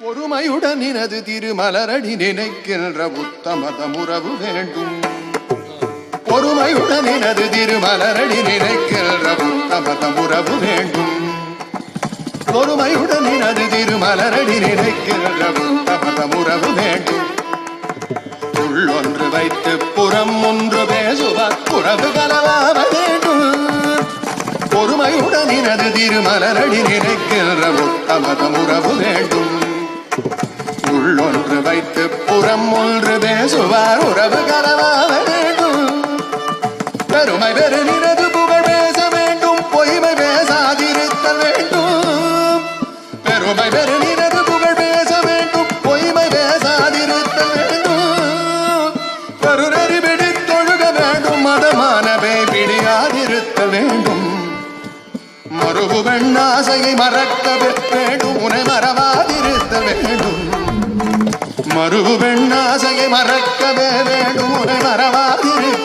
பொறுமையுடன் நினது திருமலரடி நினைக்கின்ற உத்தமதம் உறவு வேண்டும். பொறுமையுடன் நினது திருமலரடி நினைக்கின்ற உத்தமதம் உறவு வேண்டும். பொறுமையுடன் நினது திருமலரடி நினைக்கின்ற உத்தமதம் உறவு வேண்டும். உள்ளொன்று வைத்து புறம் ஒன்று பேசுவார் உறவு கலவாக வேண்டும். பொறுமையுடன் நினது திருமலரடி நினைக்கின்ற உத்தமதம் உறவு வேண்டும். உள்ளொன்று வைத்து புறம் ஒன்று பேசுவார் உறவு கலவாக வேண்டும். பெருமை பெரு நினது புகழ் பேச வேண்டும். பொய்மை பேசாதிருத்தல் வேண்டும். பெருமை பெரு நினது புகழ் பேச வேண்டும். பொய்மை பேசாதிருத்தல் வேண்டும். கருணறி பிடித்தொழுக வேண்டும். மதமானவை பிடியாதிருத்தல் வேண்டும். மறுபு பெண்ணாசையை மறக்க வேண்டும். உன்னை மறவாதிருத்தல் வேண்டும். மறுபு பெண்ணாசையை மறக்கவே வேண்டும். உன்னை மறவாது